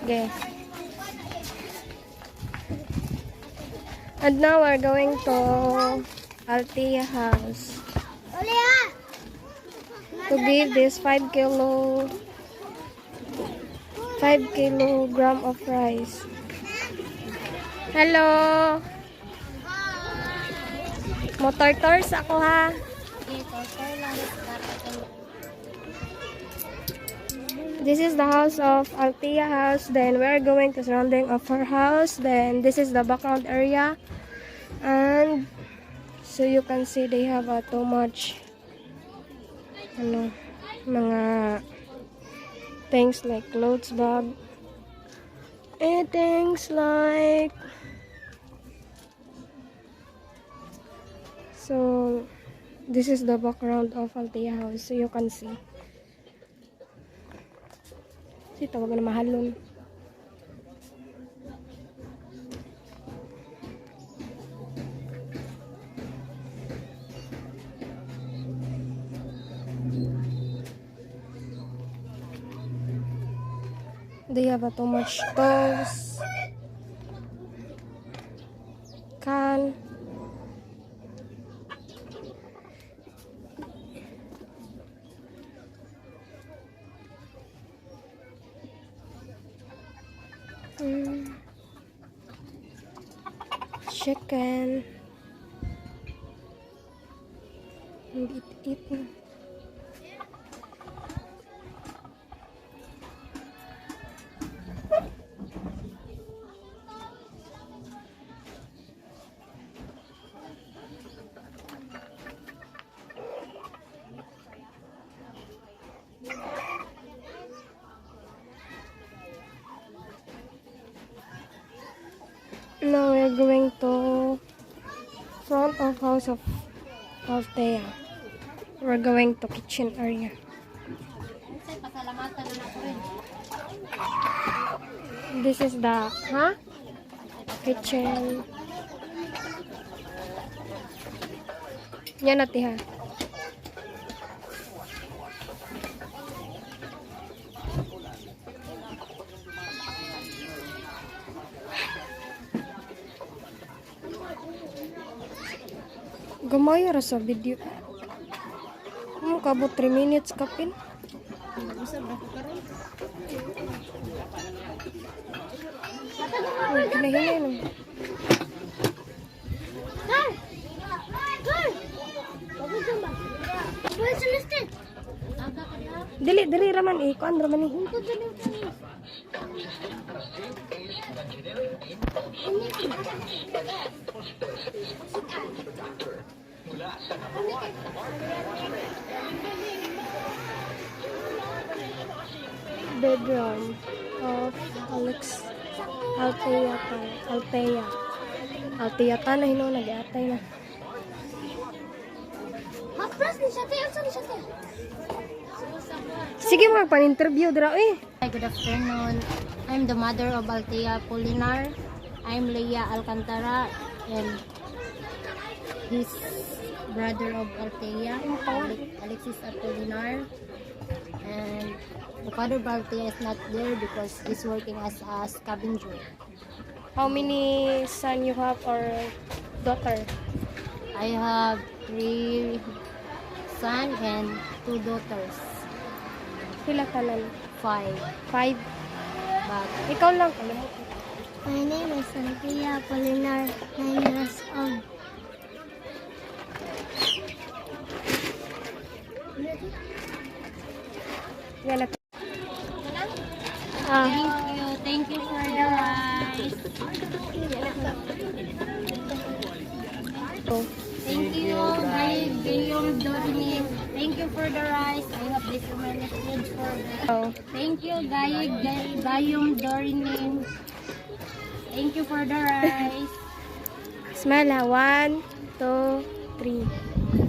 Okay. And now we're going to Althea house to give this 5 kilogram of rice. Hello. Motor tours ako ha. This is the house of Althea house. Then we're going to surrounding of her house. Then this is the background area. And so you can see they have too much mga things like clothes bag and things like so this is the background of Althea house, so you can see. Tawag na mahalon. They have too much toys, can, chicken, and eat. Now we're going to front of house of Althea. We're going to kitchen area. This is the kitchen. Yan natin ha. Gamay ra sa video. Kabot 3 minutes kapin. Hinahinay lang. Dili raman kuan raman ni. Bedroom of Althea ta na hino nag-atay na. Sige mo pan-interview dira eh. Hi, good afternoon. I'm the mother of Althea Polinar. I'm Leia Alcantara and his brother of Althea, Alexis Apolinar. And the father of Althea is not there because he's working as a scavenger. How many son you have or daughter? I have 3 sons and 2 daughters. Pila tanan? 5. 5. But Ikaw lang kalimutan. my name is Althea Polinar, 9 years old. Yan natin. Thank you for the rice. Thank you, Gayong Dorine. Thank you for the rice. I hope this is my message for them. Thank you, Gayong Dorine. Thank you for the rice. Smile ha. 1, 2, 3.